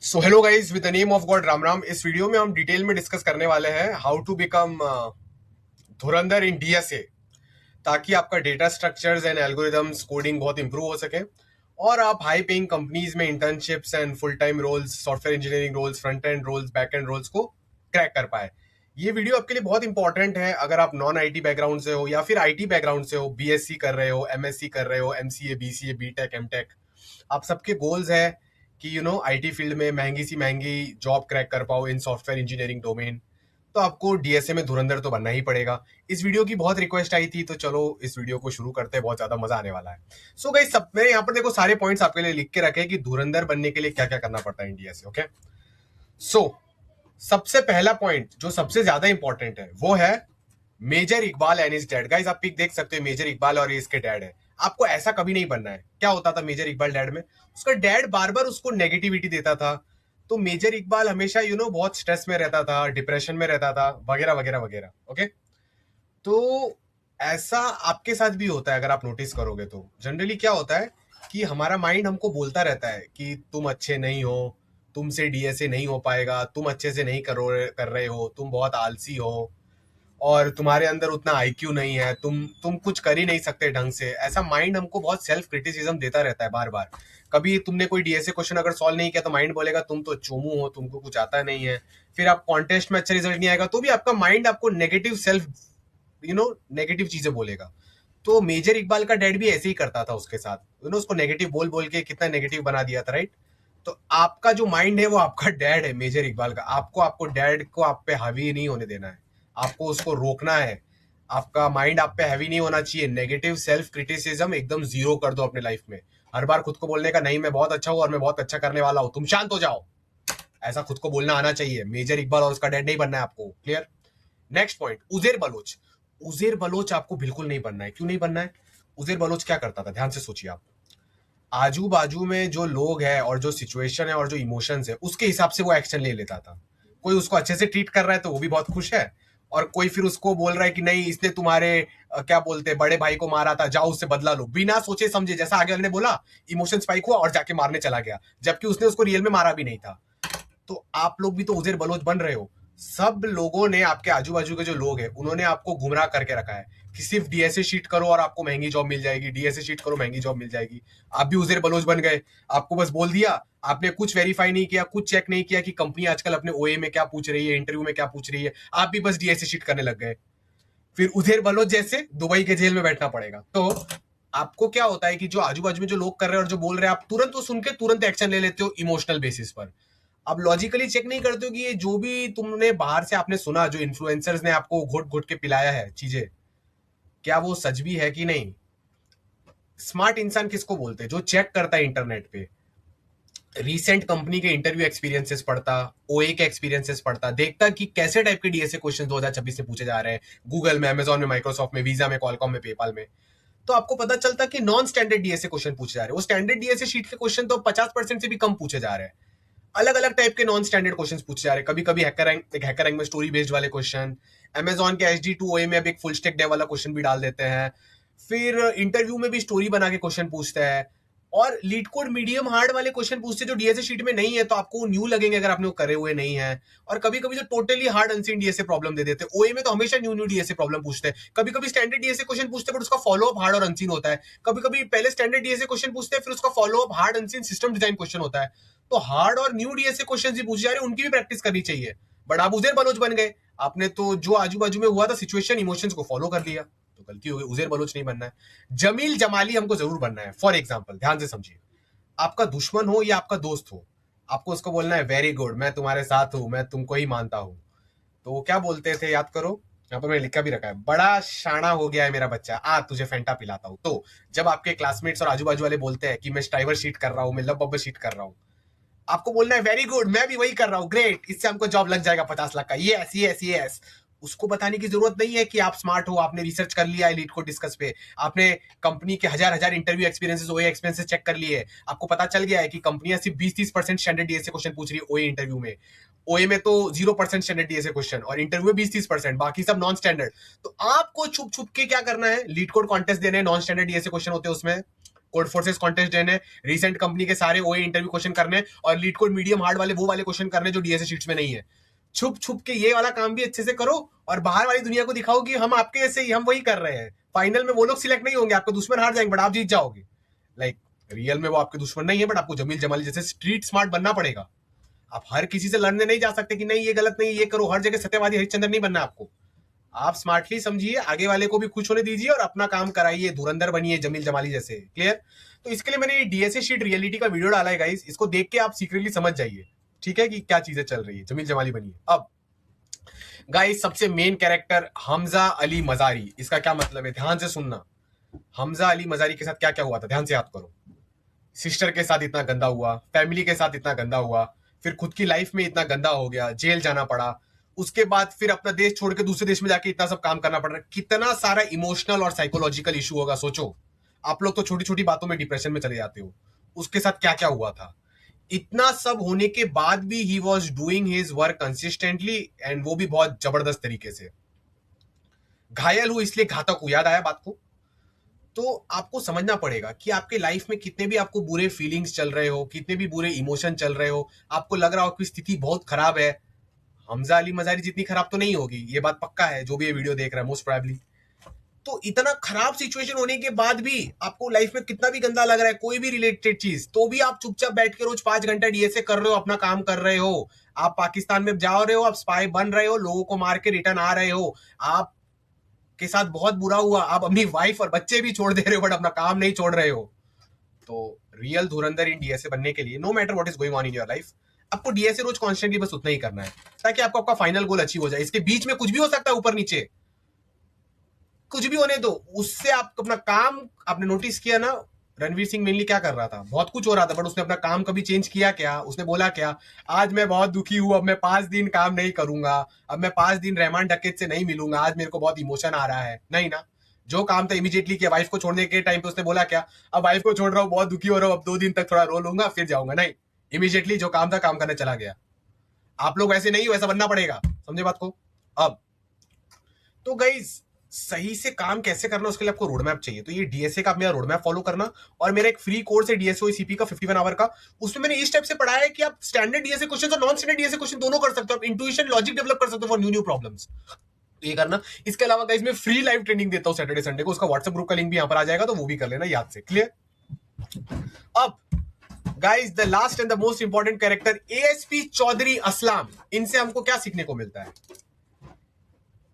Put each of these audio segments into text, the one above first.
So hello guys, with the name of God Ram Ram. इस video में हम डिटेल में डिस्कस करने वाले हैं how to become Dhurandhar in DSA, ताकि आपका data structures and algorithms coding बहुत इंप्रूव हो सके और आप हाई पेइंग कंपनीज में internships and full time roles, software engineering roles, front end roles, back end roles को क्रैक कर पाए। ये वीडियो आपके लिए बहुत इंपॉर्टेंट है अगर आप नॉन आईटी बैकग्राउंड से हो या फिर आईटी बैकग्राउंड से हो, बीएससी कर रहे हो, एमएससी कर रहे हो, एमसीए, बीसीए, बीटेक, एमटेक। आप सबके गोल्स है कि आईटी फील्ड में महंगी सी महंगी जॉब क्रैक कर पाओ इन सॉफ्टवेयर इंजीनियरिंग डोमेन। तो आपको डीएसए में धुरंधर तो बनना ही पड़ेगा। इस वीडियो की बहुत रिक्वेस्ट आई थी, तो चलो इस वीडियो को शुरू करते हैं, बहुत ज्यादा मजा आने वाला है। सो गाइस, सब मैंने यहाँ पर देखो सारे पॉइंट्स आपके लिए लिख के रखे कि धुरंधर बनने के लिए क्या क्या करना पड़ता है इन डीएसए। ओके, सो सबसे पहला पॉइंट जो सबसे ज्यादा इंपॉर्टेंट है वो है major Iqbal and his dad. Guys, आप पिक देख सकते हो, मेजर इकबाल और ये इसके डैड है। आपको ऐसा कभी नहीं बनना है। क्या होता था मेजर इकबाल डैड में? उसका डैड बार बार उसको नेगेटिविटी देता था, तो मेजर इकबाल हमेशा बहुत स्ट्रेस में रहता था, डिप्रेशन में रहता था, वगैरह वगैरह वगैरह। ओके, तो ऐसा आपके साथ भी होता है। अगर आप नोटिस करोगे तो जनरली क्या होता है कि हमारा माइंड हमको बोलता रहता है कि तुम अच्छे नहीं हो, तुमसे डीएसए नहीं हो पाएगा, तुम अच्छे से नहीं कर रहे हो, तुम बहुत आलसी हो और तुम्हारे अंदर उतना आईक्यू नहीं है, तुम कुछ कर ही नहीं सकते ढंग से। ऐसा माइंड हमको बहुत सेल्फ क्रिटिसिज्म देता रहता है बार बार। कभी तुमने कोई डीएसए क्वेश्चन अगर सॉल्व नहीं किया तो माइंड बोलेगा तुम तो चोमू हो, तुमको कुछ आता नहीं है। फिर आप कॉन्टेस्ट में अच्छा रिजल्ट नहीं आएगा तो भी आपका माइंड आपको नेगेटिव सेल्फ नेगेटिव चीजें बोलेगा। तो मेजर इकबाल का डैड भी ऐसे ही करता था उसके साथ, उसको नेगेटिव बोल बोल के कितना नेगेटिव बना दिया था, राइट? तो आपका जो माइंड है वो आपका डैड है, मेजर इकबाल का। आपको डैड को आप पे हावी नहीं होने देना है, आपको उसको रोकना है। आपका माइंड आप पे हैवी नहीं होना चाहिए। नेगेटिव सेल्फ क्रिटिसिज्म एकदम जीरो कर दो अपने लाइफ में। हर बार खुद को बोलने का, नहीं मैं बहुत अच्छा हूं और मैं बहुत अच्छा करने वाला हूं, तुम शांत हो जाओ, ऐसा खुद को बोलना आना चाहिए। मेजर इकबाल और उसका डैड नहीं बनना है आपको। Clear? Next point, Uzair Baloch. Uzair Baloch आपको बिल्कुल नहीं बनना है। क्यों नहीं बनना है? उजेर बलोच क्या करता था, ध्यान से सोचिए आप। आजू बाजू में जो लोग हैं और जो सिचुएशन है और जो इमोशंस है उसके हिसाब से वो एक्शन ले लेता था। कोई उसको अच्छे से ट्रीट कर रहा है तो वो भी बहुत खुश है, और कोई फिर उसको बोल रहा है कि नहीं इसने तुम्हारे क्या बोलते हैं बड़े भाई को मारा था, जाओ उससे बदला लो, बिना सोचे समझे, जैसा आगे वाले ने बोला, इमोशन स्पाइक हुआ और जाके मारने चला गया, जबकि उसने उसको रियल में मारा भी नहीं था। तो आप लोग भी तो उजेर बलोच बन रहे हो। सब लोगों ने, आपके आजू बाजू के जो लोग हैं उन्होंने आपको गुमराह करके रखा है कि सिर्फ डीएसए शीट करो और आपको महंगी जॉब मिल जाएगी, डीएसए शीट करो महंगी जॉब मिल जाएगी। आप भी उजेर बलोच बन गए। आपको बस बोल दिया, आपने कुछ वेरीफाई नहीं किया, कुछ चेक नहीं किया कि कंपनी आजकल अपने ओए में क्या पूछ रही है, इंटरव्यू में क्या पूछ रही है, आप भी बस डीएसए शीट करने लग गए। फिर उजेर बलोच जैसे दुबई के जेल में बैठना पड़ेगा। तो आपको क्या होता है कि जो आजू बाजू में जो लोग कर रहे हैं और जो बोल रहे हैं, आप तुरंत वो सुन के तुरंत एक्शन ले लेते हो इमोशनल बेसिस पर। अब लॉजिकली चेक नहीं करते हो कि ये जो भी तुमने बाहर से आपने सुना, जो इन्फ्लुएंसर्स ने आपको घुट घुट के पिलाया है चीजें, क्या वो सच भी है कि नहीं। स्मार्ट इंसान किसको बोलते हैं? जो चेक करता है इंटरनेट पे, रीसेंट कंपनी के इंटरव्यू एक्सपीरियंसेस पढ़ता, ओए के एक्सपीरियंसेस पढ़ता, देखता कि कैसे टाइप के डीएसए क्वेश्चन 2026 में पूछे जा रहे हैं, गूगल में, अमेजॉन में, माइक्रोसॉफ्ट में, वीजा में, कॉलकॉम में, पेपाल में। तो आपको पता चलता कि नॉन स्टैंडर्ड डीएसए क्वेश्चन पूछे जा रहे हैं। वो स्टैंडर्ड डीएसए शीट के क्वेश्चन तो 50% से भी कम पूछे जा रहे हैं। अलग अलग टाइप के नॉन स्टैंडर्ड क्वेश्चंस पूछे जा रहे हैं। कभी कभी हैकर रैंक में स्टोरी बेस्ड वाले क्वेश्चन, अमेजॉन के HD2 OA में अब एक फुल स्टैक डेव वाला क्वेश्चन भी डाल देते हैं। फिर इंटरव्यू में भी स्टोरी बना के क्वेश्चन पूछते हैं, और लीड कोड मीडियम हार्ड वाले क्वेश्चन पूछते हैं जो डीएसए शीट में नहीं है, तो आपको न्यू लगेंगे अगर आपने वो करे हुए नहीं है। और कभी कभी जो totally hard unseen DSA problem दे देते हैं। ओए में तो हमेशा न्यू न्यू डीएसए प्रॉब्लम पूछते हैं। कभी कभी स्टैंडर्ड डीएसए क्वेश्चन पूछते हैं बट उसका फॉलो अप हार्ड और अनसीन होता है। कभी कभी पहले स्टैंडर्ड डीएसए क्वेश्चन पूछते हैं, फिर उसका follow up hard unseen system design question होता है। तो हार्ड और न्यू डीएसए क्वेश्चन भी पूछे जा रहे हैं, उनकी भी प्रैक्टिस करनी चाहिए। बट आप उजेर बलोच बन गए। आपने तो जो आजू बाजू में हुआ था सिचुएशन, इमोशंस को फॉलो कर लिया, तो गलती हो गई। उजेर बलोच नहीं बनना है, जमील जमाली हमको जरूर बनना है। फॉर एग्जाम्पल, ध्यान से समझिए, आपका दुश्मन हो या आपका दोस्त हो, आपको उसको बोलना है वेरी गुड, मैं तुम्हारे साथ हूं, मैं तुमको ही मानता हूं। तो वो क्या बोलते थे, याद करो, यहाँ पर मैंने लिखा भी रखा है, बड़ा शाना हो गया है मेरा बच्चा, आ तुझे फेंटा पिलाता हूं। तो जब आपके क्लासमेट्स और आजू बाजू वाले बोलते हैं कि मैं स्टाइवर शीट कर रहा हूं, मैं लब बब्बर शीट कर रहा हूं, आपको बोलना है वेरी गुड, मैं भी वही कर रहा हूँ, ग्रेट, इससे हमको जॉब लग जाएगा 50 लाख का, यस यस यस। उसको बताने की जरूरत नहीं है कि आप स्मार्ट हो, आपने रिसर्च कर लिया एलीट को डिस्कस पे, आपने कंपनी के हजार हजार इंटरव्यू एक्सपीरियंसेस, ओए एक्सपीरियंसेस चेक कर लिए, आपको पता चल गया है कि कंपनियां सिर्फ 20-30% स्टैंडर्ड डीएसए क्वेश्चन पूछ रही है ओए इंटरव्यू में। ओए में तो 0% स्टैंडर्ड डीएसए क्वेश्चन और इंटरव्यू में 20-30%, बाकी सब नॉन स्टैंडर्ड। तो आपको छुप छुप के क्या करना है, लीड कोड कॉन्टेस्ट देने, नॉन स्टैंडर्ड डीएसए क्वेश्चन होते हैं उसमें, कोड फोर्सेस कॉन्टेस्ट देने, रिसेंट कंपनी के सारे ओए इंटरव्यू क्वेश्चन करने और लीड कोड मीडियम हार्ड वाले वो वाले क्वेश्चन करने जो डीएसए शीट्स में नहीं है। छुप छुप के ये वाला काम भी अच्छे से करो और बाहर वाली दुनिया को दिखाओ कि हम आपके ऐसे ही हम वही कर रहे हैं। फाइनल में वो लोग सिलेक्ट नहीं होंगे, आपके दुश्मन हार जाएंगे बट आप जीत जाओगे। लाइक रियल में वो आपके दुश्मन नहीं है बट आपको जमील जमाली जैसे स्ट्रीट स्मार्ट बनना पड़ेगा। आप हर किसी से लड़ने नहीं जा सकते कि नहीं ये गलत नहीं ये करो, हर जगह सत्यवादी हरिश्चंद्र नहीं बनना आपको। आप स्मार्टली समझिए, आगे वाले को भी खुश होने दीजिए और अपना काम कराइए, धुरंधर बनिए जमील जमाली जैसे। क्लियर? तो इसके लिए मैंने ये डीएसए शीट रियलिटी का वीडियो डाला है गाइस, इसको देख के आप सीक्रेटली समझ जाइए, ठीक है, कि क्या चीजें चल रही है, जमील जमाली बनिए। अब गाइस सबसे मेन कैरेक्टर हमजा अली मजारी, इसका क्या मतलब है ध्यान से सुनना। हमजा अली मजारी के साथ क्या क्या हुआ था ध्यान से याद करो। सिस्टर के साथ इतना गंदा हुआ, फैमिली के साथ इतना गंदा हुआ, फिर खुद की लाइफ में इतना गंदा हो गया, जेल जाना पड़ा, उसके बाद फिर अपना देश छोड़ के दूसरे देश में जाके इतना सब काम करना पड़ रहा है। कितना सारा इमोशनल और साइकोलॉजिकल इशू होगा सोचो। आप लोग तो छोटी छोटी बातों में डिप्रेशन में चले जाते हो, उसके साथ क्या क्या हुआ था। इतना सब होने के बाद भी he was doing his work consistently and वो भी बहुत जबरदस्त तरीके से। घायल हुआ इसलिए घातक हुआ, याद आया बात को। तो आपको समझना पड़ेगा कि आपके लाइफ में कितने भी आपको बुरे फीलिंग्स चल रहे हो, कितने भी बुरे इमोशन चल रहे हो, आपको लग रहा हो कि स्थिति बहुत खराब है, हमजा अली मजारी जितनी खराब तो नहीं होगी, ये बात पक्का है जो भी ये वीडियो देख रहा है मोस्ट प्रोबेबली। तो इतना खराब सिचुएशन होने के बाद भी आपको लाइफ में कितना भी गंदा लग रहा है कोई भी रिलेटेड चीज, तो भी आप चुपचाप बैठ के रोज 5 घंटा डीएसए कर रहे हो, अपना काम कर रहे हो। आप पाकिस्तान में जा रहे हो, आप स्पाई बन रहे हो, लोगों को मार के रिटर्न आ रहे हो, आप के साथ बहुत बुरा हुआ, आप अपनी वाइफ और बच्चे भी छोड़ दे रहे हो बट अपना काम नहीं छोड़ रहे हो। तो रियल धुरंधर इन डीएसए बनने के लिए no matter what is going on in your life, आपको डीएसए रोज कॉन्स्टेंटली बस उतना ही करना है ताकि आपको आपका फाइनल गोल अचीव हो जाए। इसके बीच में कुछ भी हो सकता है, ऊपर नीचे कुछ भी होने दो, उससे आप अपना काम, आपने नोटिस किया ना रणवीर सिंह मेनली क्या कर रहा था, बहुत कुछ हो रहा था बट उसने अपना काम कभी चेंज किया क्या? उसने बोला क्या आज मैं बहुत दुखी हूं, अब मैं 5 दिन काम नहीं करूंगा, अब मैं 5 दिन रहमान डकैत से नहीं मिलूंगा, आज मेरे को बहुत इमोशन आ रहा है? नहीं ना। जो काम था इमीडिएटली किया। वाइफ को छोड़ने के टाइम पे उसने बोला क्या अब वाइफ को छोड़ रहा हूं, बहुत दुखी हो रहा हूं, अब 2 दिन तक थोड़ा रो लूंगा फिर जाऊंगा? नहीं, इमीडिएटली जो काम था काम करने चला गया। आप लोग वैसे नहीं हो, वैसा बनना पड़ेगा, समझे बात को। अब तो गाइस सही से काम कैसे करना उसके लिए आपको रोड मैप चाहिए, तो ये डीएसए का मेरा रोड मैप फॉलो करना। और मेरा एक फ्री कोर्स है डीएसओ सीपी का 51 आवर का, उसमें मैंने इस टाइप से पढ़ाया है कि आप स्टैंडर्ड डीएसए क्वेश्चन और नॉन स्टैंडर्ड डीएसए क्वेश्चन दोनों कर सकते हो, आप इंट्यूशन लॉजिक डेवलप कर सकते हो फॉर न्यू न्यू प्रॉब्लम्स, ये करना। इसके अलावा गाइस मैं फ्री लाइव ट्रेनिंग देता हूं सैटरडे संडे को, उसका व्हाट्सएप ग्रुप का लिंक भी यहां पर आ जाएगा, तो वो भी कर लेना याद से। क्लियर? अब guys the last and the most important character ASP Chaudhry Aslam, इनसे हमको क्या सीखने को मिलता है?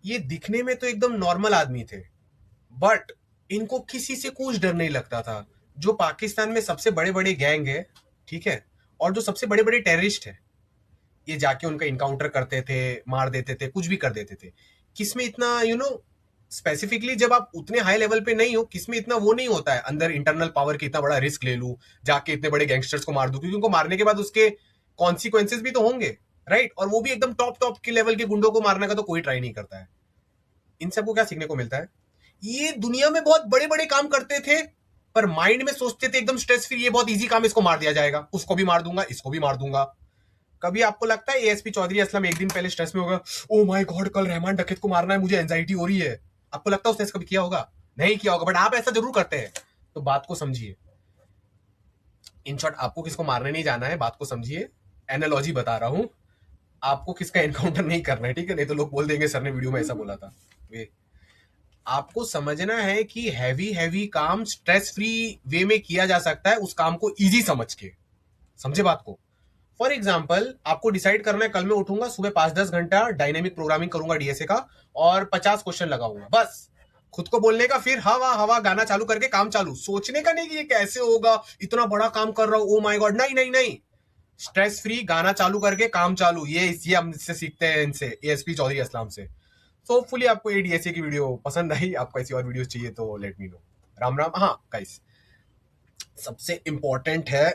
ये दिखने में तो एकदम नॉर्मल आदमी थे बट इनको किसी से कुछ डर नहीं लगता था। जो पाकिस्तान में सबसे बड़े बड़े गैंग है, ठीक है, और जो सबसे बड़े बड़े टेररिस्ट है, ये जाके उनका इनकाउंटर करते थे, मार देते थे, कुछ भी कर देते थे। किसमें इतना स्पेसिफिकली जब आप उतने हाई लेवल पे नहीं हो, किसमें इतना वो नहीं होता है अंदर इंटरनल पावर की इतना बड़ा रिस्क ले लूं, जाके इतने बड़े गैंगस्टर्स को मार दूं, क्योंकि उनको मारने के बाद उसके कॉन्सिक्वेंसेस भी तो होंगे, राइट? और वो भी एकदम टॉप के लेवल के गुंडों को मारने का तो कोई ट्राई नहीं करता है। इन सबको क्या सीखने को मिलता है? ये दुनिया में बहुत बड़े बड़े काम करते थे पर माइंड में सोचते थे एकदम स्ट्रेस फ्री, ये बहुत इजी काम, इसको मार दिया जाएगा, उसको भी मार दूंगा, इसको भी मार दूंगा। कभी आपको लगता है एएसपी चौधरी असलम एक दिन पहले स्ट्रेस में होगा, ओ माय गॉड कल रहमान डकैत को मारना है, मुझे एंजाइटी हो रही है? आपको लगता है उसने कभी किया होगा? नहीं किया होगा, बट आप ऐसा जरूर करते हैं। तो बात को समझिए। इन शॉर्ट आपको किसको मारने नहीं जाना है, बात को समझिए। एनालॉजी बता रहा हूं, आपको किसका एनकाउंटर नहीं करना है, ठीक है? नहीं तो लोग बोल देंगे सर ने वीडियो में ऐसा बोला था। आपको समझना है कि हैवी काम स्ट्रेस फ्री वे में किया जा सकता है, उस काम को इजी समझ के। समझे बात को? फॉर एग्जाम्पल आपको डिसाइड करना है कल मैं उठूंगा सुबह 5-10 घंटा डायनेमिक प्रोग्रामिंग करूंगा डीएसए का और 50 क्वेश्चन लगाऊंगा, बस खुद को बोलने का, फिर हवा हवा गाना चालू करके काम चालू, सोचने का नहीं कि ये कैसे होगा, इतना बड़ा काम कर रहा हूं, ओ माय गॉड, नहीं नहीं नहीं, स्ट्रेस फ्री गाना चालू करके काम चालू। ये हम इससे सीखते हैं, इनसे, एएसपी चौधरी असलाम से। तो होपफुली आपको ये डीएसए की वीडियो पसंद आई, आपको ऐसी और वीडियोस चाहिए तो let me know. Ram Ram. हाँ गाइस, सबसे इंपॉर्टेंट है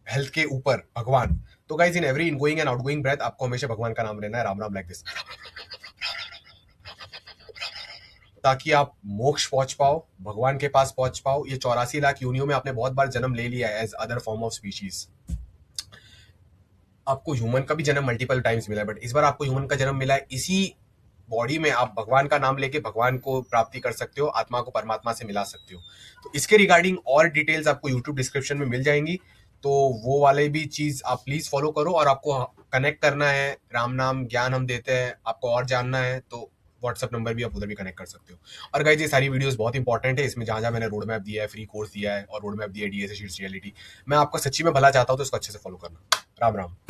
हेल्थ के ऊपर भगवान। तो guys in every ingoing and outgoing breath आपको हमेशा भगवान का नाम लेना है, राम राम लाइक दिस, ताकि आप मोक्ष पहुंच पाओ, भगवान के पास पहुंच पाओ। ये 84 लाख योनियों में आपने बहुत बार जन्म ले लिया है as other form of species. आपको ह्यूमन का भी जन्म मल्टीपल टाइम्स मिला है बट इस बार आपको ह्यूमन का जन्म मिला है इसी बॉडी में आप भगवान का नाम लेके भगवान को प्राप्ति कर सकते हो, आत्मा को परमात्मा से मिला सकते हो। तो इसके रिगार्डिंग और डिटेल्स आपको यूट्यूब डिस्क्रिप्शन में मिल जाएंगी, तो वो वाले भी चीज आप प्लीज फॉलो करो। और आपको कनेक्ट करना है, राम नाम ज्ञान हम देते हैं, आपको और जानना है तो व्हाट्सअप नंबर भी आप उधर भी कनेक्ट कर सकते हो। और गाइस ये सारी वीडियोस बहुत इंपॉर्टेंट है, इसमें जहां जहां मैंने रोड मैप दिया है, फ्री कोर्स दिया है और रोड मैप दिया है डीएसए शीट्स रियलिटी, मैं आपका सच्ची में भला चाहता हूं, तो इसको अच्छे से फॉलो करना। राम राम।